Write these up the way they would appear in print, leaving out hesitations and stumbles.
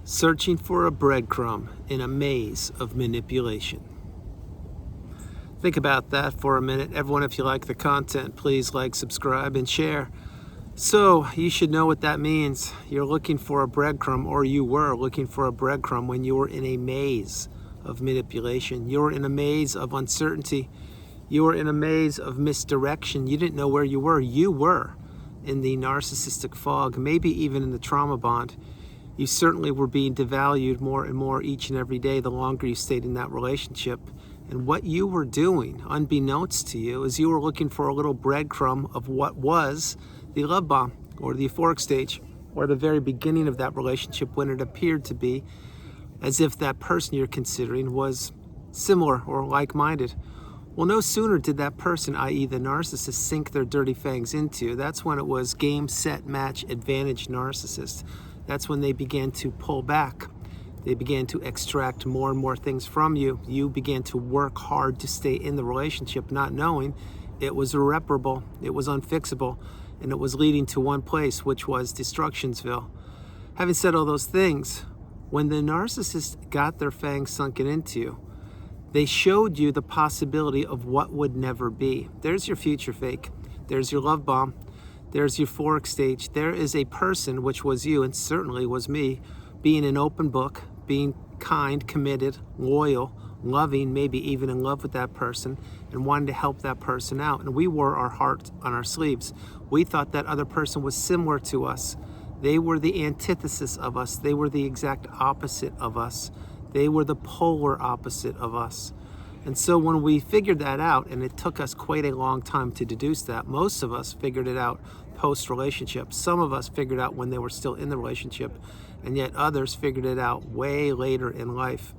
Searching for a breadcrumb in a maze of manipulation. Think about that for a minute. Everyone, if you like the content, please like, subscribe, and share. So you should know what that means. You're looking for a breadcrumb, or you were looking for a breadcrumb when you were in a maze of manipulation. You were in a maze of uncertainty. You were in a maze of misdirection. You didn't know where you were. You were in the narcissistic fog, maybe even in the trauma bond. You certainly were being devalued more and more each and every day the longer you stayed in that relationship. And what you were doing, unbeknownst to you, is you were looking for a little breadcrumb of what was the love bomb, or the euphoric stage, or the very beginning of that relationship, when it appeared to be as if that person you're considering was similar or like-minded. Well, no sooner did that person, i.e. the narcissist, sink their dirty fangs into you. That's when it was game, set, match, advantage narcissist. That's when they began to pull back. They began to extract more and more things from you. You began to work hard to stay in the relationship, not knowing it was irreparable, it was unfixable, and it was leading to one place, which was Destructionsville. Having said all those things, when the narcissist got their fangs sunken into you, they showed you the possibility of what would never be. There's your future fake. There's your love bomb. There's euphoric stage. There is a person, which was you and certainly was me, being an open book, being kind, committed, loyal, loving, maybe even in love with that person, and wanting to help that person out. And we wore our heart on our sleeves. We thought that other person was similar to us. They were the antithesis of us. They were the exact opposite of us. They were the polar opposite of us. And so when we figured that out, and it took us quite a long time to deduce that, most of us figured it out post-relationship. Some of us figured out when they were still in the relationship, and yet others figured it out way later in life.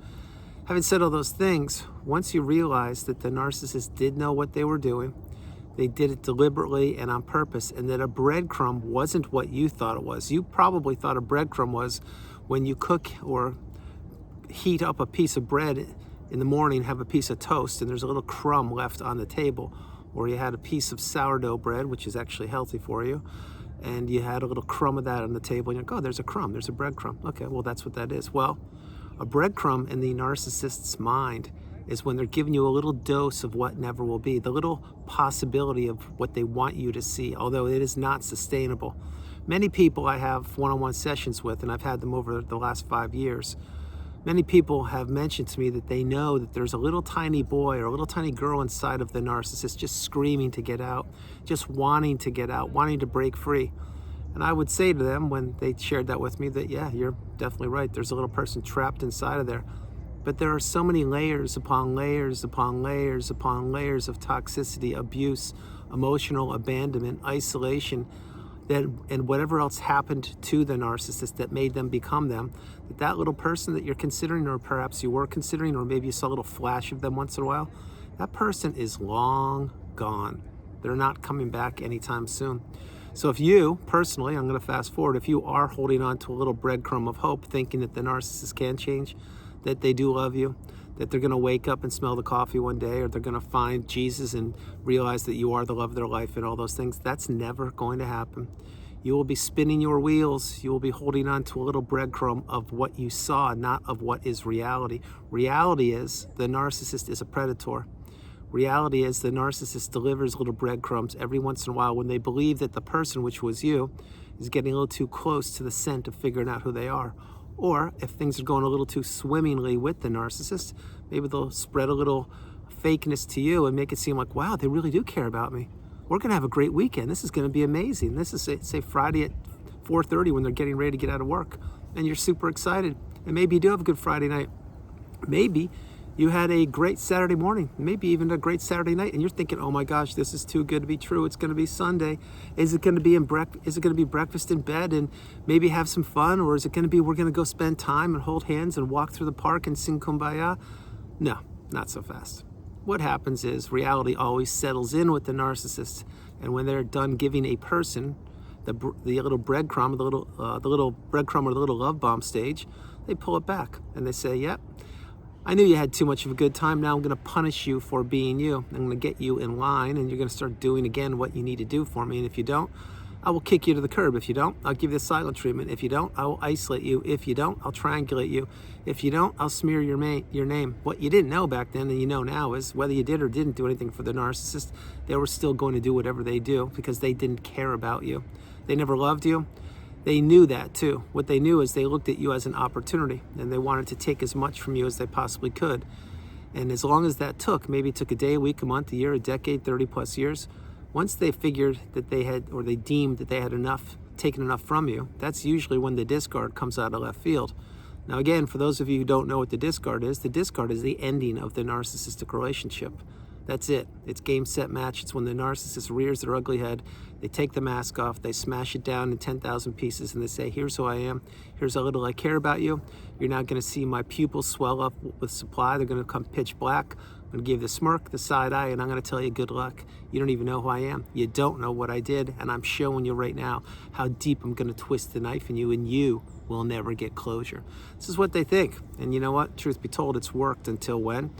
Having said all those things, once you realize that the narcissist did know what they were doing, they did it deliberately and on purpose, and that a breadcrumb wasn't what you thought it was. You probably thought a breadcrumb was when you cook or heat up a piece of bread in the morning, have a piece of toast, and there's a little crumb left on the table. Or you had a piece of sourdough bread, which is actually healthy for you, and you had a little crumb of that on the table, and you're like, oh, there's a crumb, there's a breadcrumb. Okay, well, that's what that is. Well, a breadcrumb in the narcissist's mind is when they're giving you a little dose of what never will be, the little possibility of what they want you to see, although it is not sustainable. Many people I have one-on-one sessions with, and I've had them over the last 5 years, many people have mentioned to me that they know that there's a little tiny boy or a little tiny girl inside of the narcissist just screaming to get out, just wanting to get out, wanting to break free. And I would say to them when they shared that with me that, yeah, you're definitely right. There's a little person trapped inside of there. But there are so many layers upon layers upon layers upon layers of toxicity, abuse, emotional abandonment, isolation, and whatever else happened to the narcissist that made them become them, that little person that you're considering, or perhaps you were considering, or maybe you saw a little flash of them once in a while, that person is long gone. They're not coming back anytime soon. So if you, personally, I'm going to fast forward, if you are holding on to a little breadcrumb of hope, thinking that the narcissist can change, that they do love you, that they're going to wake up and smell the coffee one day, or they're going to find Jesus and realize that you are the love of their life and all those things, that's never going to happen. You will be spinning your wheels. You will be holding on to a little breadcrumb of what you saw, not of what is reality. Reality is the narcissist is a predator. Reality is the narcissist delivers little breadcrumbs every once in a while when they believe that the person, which was you, is getting a little too close to the scent of figuring out who they are. Or if things are going a little too swimmingly with the narcissist, maybe they'll spread a little fakeness to you and make it seem like, wow, they really do care about me. We're going to have a great weekend. This is going to be amazing. This is, say, Friday at 4:30 when they're getting ready to get out of work. And you're super excited. And maybe you do have a good Friday night. Maybe you had a great Saturday morning, maybe even a great Saturday night, and you're thinking, oh my gosh, this is too good to be true. It's going to be Sunday. Is it going to be breakfast in bed and maybe have some fun? Or is it going to be we're going to go spend time and hold hands and walk through the park and sing Kumbaya? No, not so fast. What happens is reality always settles in with the narcissist, and when they're done giving a person the little breadcrumb, the little breadcrumb or the little love bomb stage, they pull it back and they say, yep, I knew you had too much of a good time. Now I'm going to punish you for being you. I'm going to get you in line, and you're going to start doing again what you need to do for me. And if you don't, I will kick you to the curb. If you don't, I'll give you the silent treatment. If you don't, I will isolate you. If you don't, I'll triangulate you. If you don't, I'll smear your name. What you didn't know back then and you know now is whether you did or didn't do anything for the narcissist, they were still going to do whatever they do because they didn't care about you. They never loved you. They knew that too. What they knew is they looked at you as an opportunity and they wanted to take as much from you as they possibly could. And as long as that took, maybe it took a day, a week, a month, a year, a decade, 30 plus years, once they figured that they had, or they deemed that they had enough, taken enough from you, that's usually when the discard comes out of left field. Now again, for those of you who don't know what the discard is the ending of the narcissistic relationship. That's it. It's game, set, match. It's when the narcissist rears their ugly head, they take the mask off, they smash it down in 10,000 pieces, and they say, here's who I am, here's how little I care about you. You're now going to see my pupils swell up with supply. They're going to come pitch black. I'm going to give the smirk, the side eye, and I'm going to tell you good luck. You don't even know who I am. You don't know what I did, and I'm showing you right now how deep I'm going to twist the knife in you, and you will never get closure. This is what they think. And you know what? Truth be told, it's worked until when?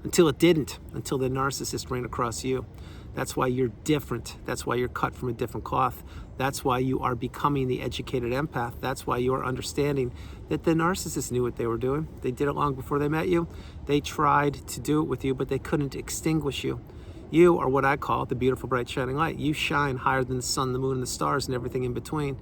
Until it didn't, until the narcissist ran across you. That's why you're different. That's why you're cut from a different cloth. That's why you are becoming the educated empath. That's why you're understanding that the narcissist knew what they were doing. They did it long before they met you. They tried to do it with you, but they couldn't extinguish you. You are what I call the beautiful, bright, shining light. You shine higher than the sun, the moon, and the stars, and everything in between.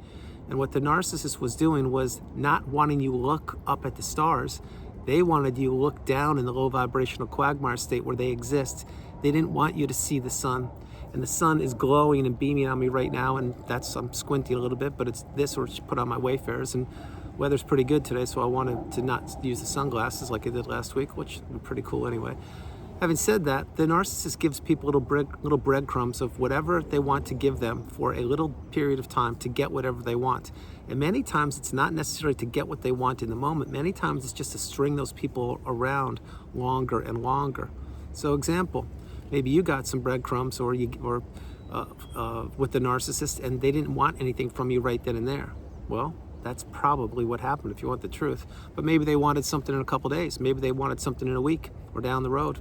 And what the narcissist was doing was not wanting you to look up at the stars. They wanted you to look down in the low vibrational quagmire state where they exist. They didn't want you to see the sun. And the sun is glowing and beaming on me right now, and I'm squinting a little bit, but it's this or put on my Wayfarers, and weather's pretty good today, so I wanted to not use the sunglasses like I did last week, which were pretty cool anyway. Having said that, the narcissist gives people little breadcrumbs of whatever they want to give them for a little period of time to get whatever they want. And many times it's not necessarily to get what they want in the moment. Many times it's just to string those people around longer and longer. So example, maybe you got some breadcrumbs with the narcissist and they didn't want anything from you right then and there. Well, that's probably what happened if you want the truth. But maybe they wanted something in a couple days. Maybe they wanted something in a week or down the road.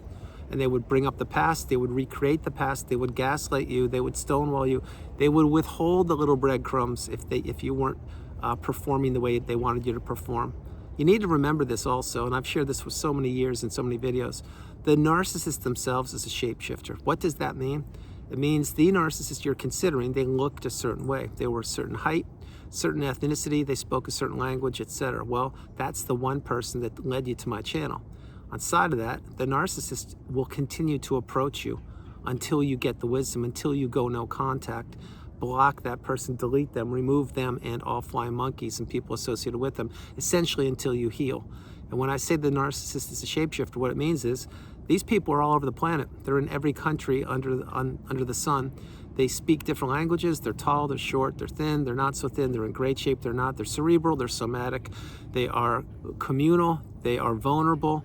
And they would bring up the past, they would recreate the past, they would gaslight you, they would stonewall you, they would withhold the little breadcrumbs if you weren't performing the way they wanted you to perform. You need to remember this also, and I've shared this for so many years in so many videos. The narcissist themselves is a shapeshifter. What does that mean? It means the narcissist you're considering, they looked a certain way. They were a certain height, certain ethnicity, they spoke a certain language, etc. Well, that's the one person that led you to my channel. On side of that, the narcissist will continue to approach you until you get the wisdom, until you go no contact, block that person, delete them, remove them and all flying monkeys and people associated with them, essentially until you heal. And when I say the narcissist is a shapeshifter, what it means is these people are all over the planet. They're in every country under the sun. They speak different languages. They're tall, they're short, they're thin, they're not so thin, they're in great shape, they're not. They're cerebral, they're somatic, they are communal, they are vulnerable.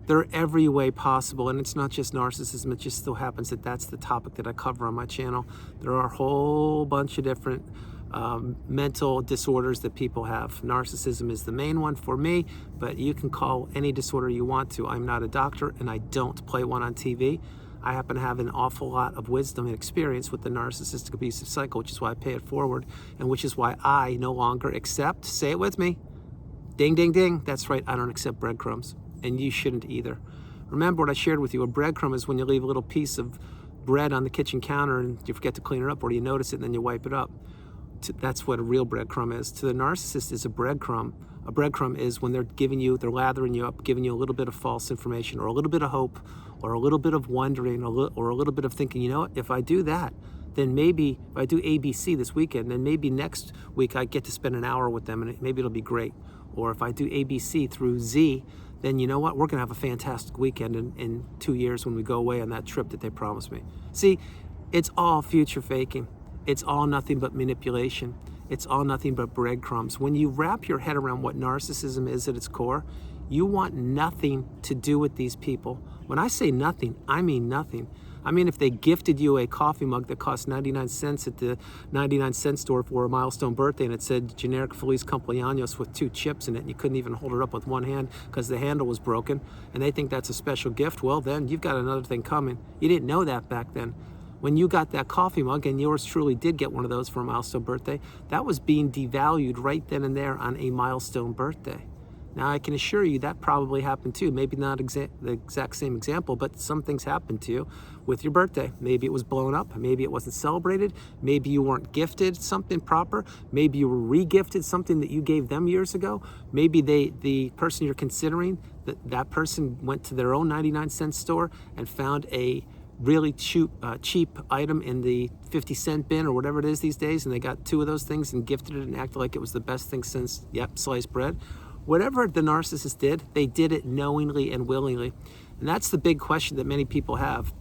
They're every way possible, and it's not just narcissism, it just so happens that that's the topic that I cover on my channel. There are a whole bunch of different mental disorders that people have. Narcissism is the main one for me, but you can call any disorder you want to. I'm not a doctor, and I don't play one on TV. I happen to have an awful lot of wisdom and experience with the narcissistic abusive cycle, which is why I pay it forward, and which is why I no longer accept, say it with me, ding, ding, ding, that's right, I don't accept breadcrumbs. And you shouldn't either. Remember what I shared with you, a breadcrumb is when you leave a little piece of bread on the kitchen counter and you forget to clean it up, or you notice it and then you wipe it up. That's what a real breadcrumb is. To the narcissist is a breadcrumb. A breadcrumb is when they're lathering you up, giving you a little bit of false information, or a little bit of hope, or a little bit of wondering, or a little bit of thinking, you know what, if I do that, then maybe if I do ABC this weekend, then maybe next week I get to spend an hour with them and maybe it'll be great. Or if I do ABC through Z, then you know what, we're gonna have a fantastic weekend in 2 years when we go away on that trip that they promised me. See, it's all future faking. It's all nothing but manipulation. It's all nothing but breadcrumbs. When you wrap your head around what narcissism is at its core, you want nothing to do with these people. When I say nothing, I mean nothing. I mean, if they gifted you a coffee mug that cost 99 cents at the 99-cent store for a milestone birthday, and it said generic Feliz Cumpleaños with 2 chips in it, and you couldn't even hold it up with one hand because the handle was broken, and they think that's a special gift, well, then you've got another thing coming. You didn't know that back then. When you got that coffee mug, and yours truly did get one of those for a milestone birthday, that was being devalued right then and there on a milestone birthday. Now, I can assure you that probably happened too. Maybe not the exact same example, but some things happened to you with your birthday. Maybe it was blown up. Maybe it wasn't celebrated. Maybe you weren't gifted something proper. Maybe you were re-gifted something that you gave them years ago. Maybe the person you're considering, that person went to their own 99-cent store and found a really cheap item in the 50-cent bin or whatever it is these days, and they got 2 of those things and gifted it and acted like it was the best thing since, sliced bread. Whatever the narcissist did, they did it knowingly and willingly. And that's the big question that many people have.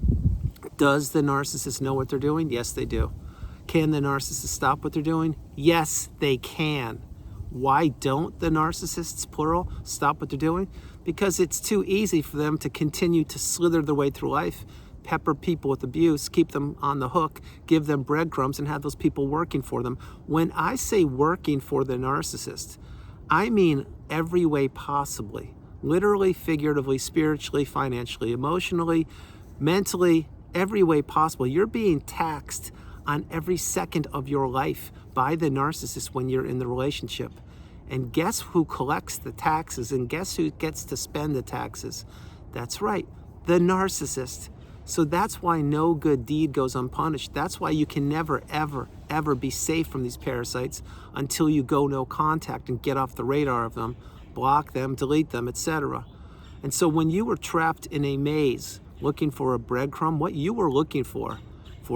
Does the narcissist know what they're doing? Yes, they do. Can the narcissist stop what they're doing? Yes, they can. Why don't the narcissists, plural, stop what they're doing? Because it's too easy for them to continue to slither their way through life, pepper people with abuse, keep them on the hook, give them breadcrumbs, and have those people working for them. When I say working for the narcissist, I mean every way possibly, literally, figuratively, spiritually, financially, emotionally, mentally, every way possible. You're being taxed on every second of your life by the narcissist when you're in the relationship. And guess who collects the taxes, and guess who gets to spend the taxes? That's right, the narcissist. So that's why no good deed goes unpunished. That's why you can never, ever, ever be safe from these parasites until you go no contact and get off the radar of them, block them, delete them, etc. And so when you were trapped in a maze looking for a breadcrumb, what you were looking for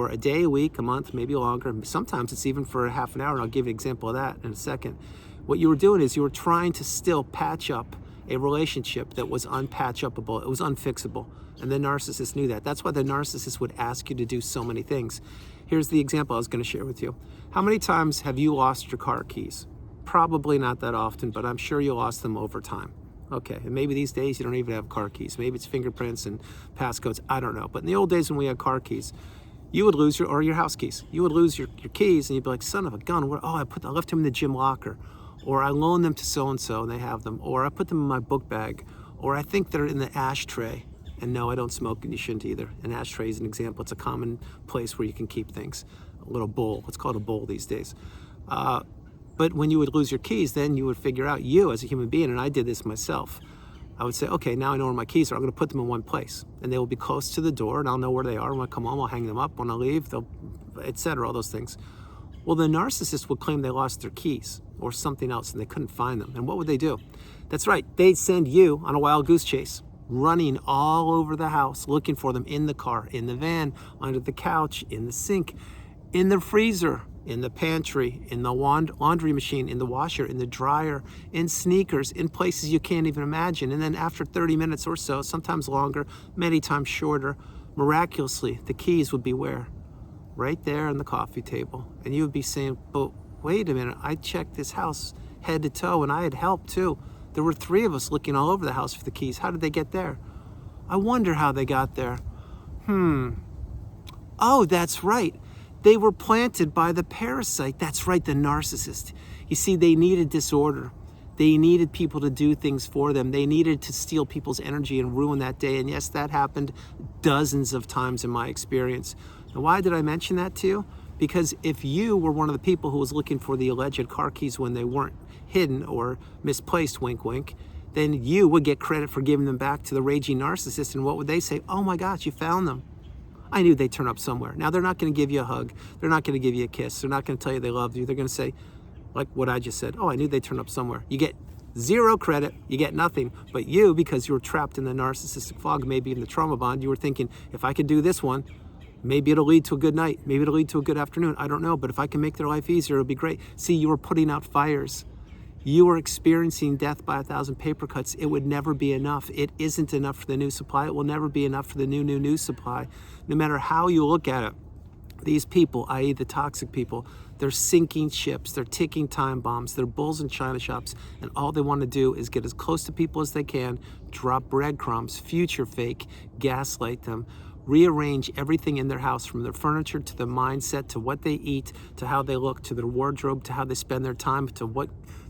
a day, a week, a month, maybe longer, sometimes it's even for a half an hour, and I'll give you an example of that in a second. What you were doing is you were trying to still patch up a relationship that was unpatch-upable, it was unfixable. And the narcissist knew that. That's why the narcissist would ask you to do so many things. Here's the example I was going to share with you. How many times have you lost your car keys? Probably not that often, but I'm sure you lost them over time. Okay, and maybe these days you don't even have car keys. Maybe it's fingerprints and passcodes, I don't know. But in the old days when we had car keys, you would lose your house keys. You would lose your keys and you'd be like, son of a gun, I left them in the gym locker. Or I loaned them to so-and-so and they have them. Or I put them in my book bag. Or I think they're in the ashtray. And no, I don't smoke, and you shouldn't either. An ashtray is an example. It's a common place where you can keep things. A little bowl. It's called a bowl these days. But when you would lose your keys, then you would figure out, you as a human being, and I did this myself, I would say, okay, now I know where my keys are. I'm going to put them in one place. And they will be close to the door, and I'll know where they are. When I come home, I'll hang them up. When I leave, etc., all those things. Well, the narcissist would claim they lost their keys or something else, and they couldn't find them. And what would they do? That's right. They'd send you on a wild goose chase, running all over the house, looking for them in the car, in the van, under the couch, in the sink, in the freezer, in the pantry, in the laundry machine, in the washer, in the dryer, in sneakers, in places you can't even imagine. And then after 30 minutes or so, sometimes longer, many times shorter, miraculously, the keys would be where? Right there on the coffee table. And you would be saying, but wait a minute, I checked this house head to toe and I had help too. There were 3 of us looking all over the house for the keys. How did they get there? I wonder how they got there. Oh, that's right. They were planted by the parasite. That's right, the narcissist. You see, they needed disorder. They needed people to do things for them. They needed to steal people's energy and ruin that day. And yes, that happened dozens of times in my experience. And why did I mention that to you? Because if you were one of the people who was looking for the alleged car keys when they weren't hidden or misplaced, wink, wink, then you would get credit for giving them back to the raging narcissist. And what would they say? Oh my gosh, you found them. I knew they'd turn up somewhere. Now, they're not going to give you a hug. They're not going to give you a kiss. They're not going to tell you they love you. They're going to say, like what I just said, oh, I knew they'd turn up somewhere. You get 0 credit. You get nothing. But you, because you were trapped in the narcissistic fog, maybe in the trauma bond, you were thinking, if I could do this one, maybe it'll lead to a good night. Maybe it'll lead to a good afternoon. I don't know. But if I can make their life easier, it'll be great. See, you were putting out fires. You were experiencing death by 1,000 paper cuts. It would never be enough. It isn't enough for the new supply. It will never be enough for the new supply. No matter how you look at it, these people, i.e. the toxic people, they're sinking ships. They're ticking time bombs. They're bulls in china shops. And all they want to do is get as close to people as they can, drop breadcrumbs, future fake, gaslight them, rearrange everything in their house, from their furniture to their mindset to what they eat to how they look to their wardrobe to how they spend their time to what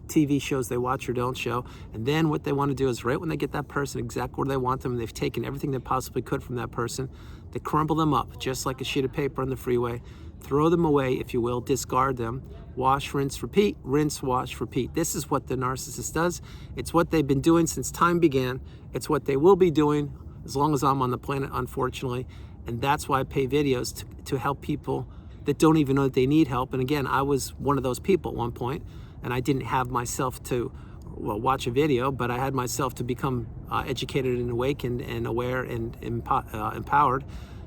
TV shows they watch or don't show. And then what they want to do is right when they get that person exactly where they want them, and they've taken everything they possibly could from that person, they crumble them up just like a sheet of paper on the freeway, throw them away, if you will, discard them, wash, rinse, repeat, rinse, wash, repeat. This is what the narcissist does. It's what they've been doing since time began. It's what they will be doing as long as I'm on the planet, unfortunately. And that's why I pay videos to help people that don't even know that they need help. And again, I was one of those people at one point, and I didn't have myself to watch a video, but I had myself to become educated and awakened and aware and empowered.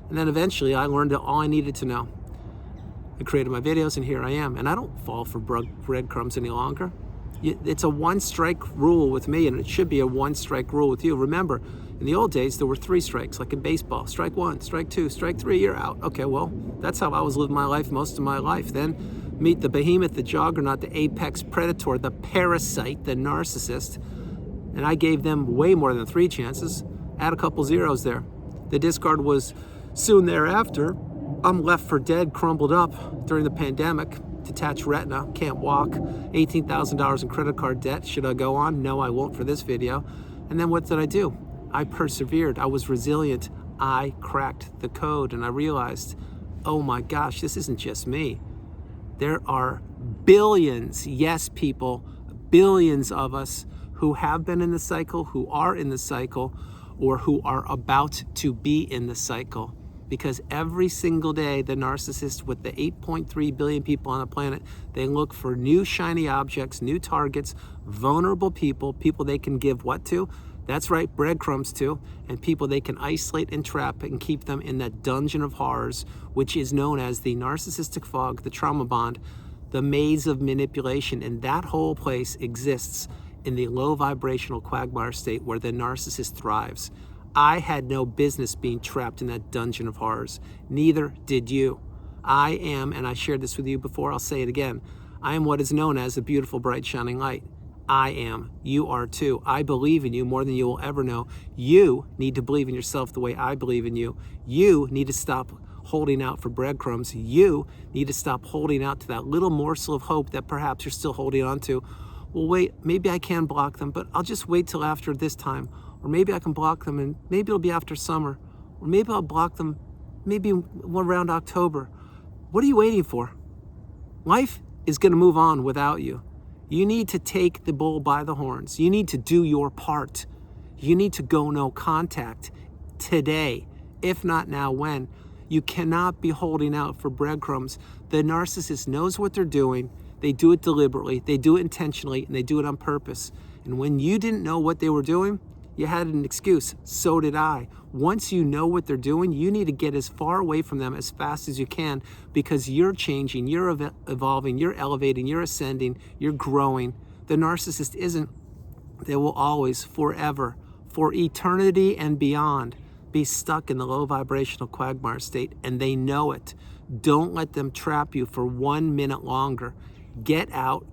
And then eventually I learned all I needed to know. I created my videos, and here I am. And I don't fall for breadcrumbs any longer. It's a one-strike rule with me, and it should be a one-strike rule with you. Remember, in the old days, there were 3 strikes, like in baseball. Strike 1, strike 2, strike 3, you're out. Okay, well, that's how I was living my life most of my life. Then meet the behemoth, the juggernaut, the apex predator, the parasite, the narcissist. And I gave them way more than 3 chances. Add a couple zeros there. The discard was soon thereafter. I'm left for dead, crumbled up during the pandemic. Detached retina, can't walk, $18,000 in credit card debt. Should I go on? No, I won't for this video. And then what did I do? I persevered. I was resilient. I cracked the code, and I realized, oh my gosh, this isn't just me. There are billions, yes, people, billions of us who have been in the cycle, who are in the cycle, or who are about to be in the cycle. Because every single day, the narcissist with the 8.3 billion people on the planet, they look for new shiny objects, new targets, vulnerable people, people they can give what to? That's right, breadcrumbs to, and people they can isolate and trap and keep them in that dungeon of horrors, which is known as the narcissistic fog, the trauma bond, the maze of manipulation. And that whole place exists in the low vibrational quagmire state where the narcissist thrives. I had no business being trapped in that dungeon of horrors. Neither did you. I am, and I shared this with you before, I'll say it again, I am what is known as the beautiful, bright, shining light. I am. You are too. I believe in you more than you will ever know. You need to believe in yourself the way I believe in you. You need to stop holding out for breadcrumbs. You need to stop holding out to that little morsel of hope that perhaps you're still holding on to. Well, wait, maybe I can block them, but I'll just wait till after this time. Or maybe I can block them and maybe it'll be after summer. Or maybe I'll block them maybe around October. What are you waiting for? Life is going to move on without you. You need to take the bull by the horns. You need to do your part. You need to go no contact today. If not now, when? You cannot be holding out for breadcrumbs. The narcissist knows what they're doing. They do it deliberately. They do it intentionally, and they do it on purpose. And when you didn't know what they were doing, you had an excuse. So did I. Once you know what they're doing, you need to get as far away from them as fast as you can, because you're changing, you're evolving, you're elevating, you're ascending, you're growing. The narcissist isn't. They will always, forever, for eternity and beyond, be stuck in the low vibrational quagmire state, and they know it. Don't let them trap you for 1 minute longer. Get out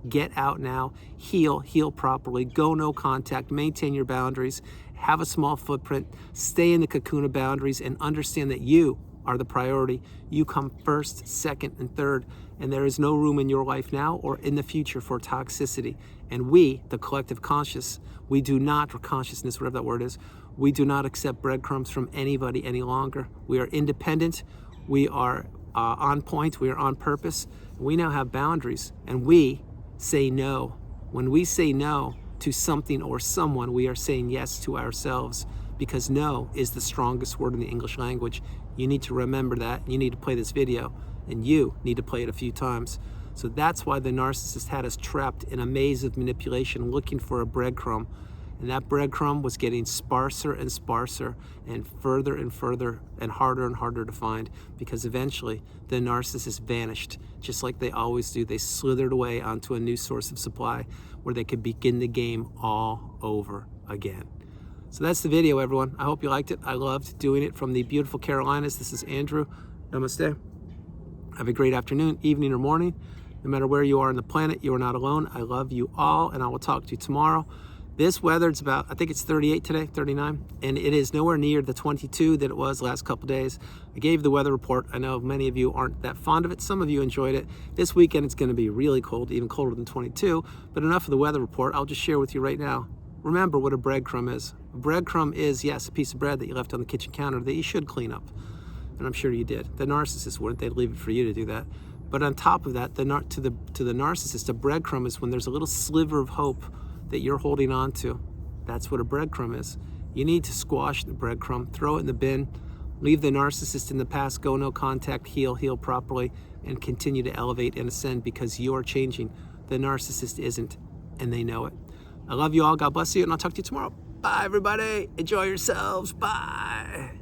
now, heal properly, go no contact, maintain your boundaries, have a small footprint, stay in the cocoon of boundaries, and understand that you are the priority. You come first, second, and third, and there is no room in your life now or in the future for toxicity. And we, the collective conscious, we do not, or consciousness, whatever that word is, we do not accept breadcrumbs from anybody any longer. We are independent, we are on point, we are on purpose. We now have boundaries, and we say no. When we say no to something or someone, we are saying yes to ourselves, because no is the strongest word in the English language. You need to remember that. You need to play this video, and you need to play it a few times. So that's why the narcissist had us trapped in a maze of manipulation, looking for a breadcrumb. And that breadcrumb was getting sparser and sparser and further and harder to find, because eventually the narcissist vanished, just like they always do. They slithered away onto a new source of supply where they could begin the game all over again. So that's the video, everyone. I hope you liked it. I loved doing it from the beautiful Carolinas. This is Andrew. Namaste. Have a great afternoon, evening, or morning. No matter where you are on the planet, you are not alone. I love you all, and I will talk to you tomorrow. This weather, it's about, I think it's 38 today, 39, and it is nowhere near the 22 that it was last couple days. I gave the weather report. I know many of you aren't that fond of it. Some of you enjoyed it. This weekend it's going to be really cold, even colder than 22, but enough of the weather report. I'll just share with you right now. Remember what a breadcrumb is. A breadcrumb is, yes, a piece of bread that you left on the kitchen counter that you should clean up, and I'm sure you did. The narcissist wouldn't. They'd leave it for you to do that. But on top of that, to the narcissist, a breadcrumb is when there's a little sliver of hope that you're holding on to. That's what a breadcrumb is. You need to squash the breadcrumb, throw it in the bin, leave the narcissist in the past, go no contact, heal properly, and continue to elevate and ascend because you're changing. The narcissist isn't, and they know it. I love you all. God bless you, and I'll talk to you tomorrow. Bye, everybody. Enjoy yourselves. Bye.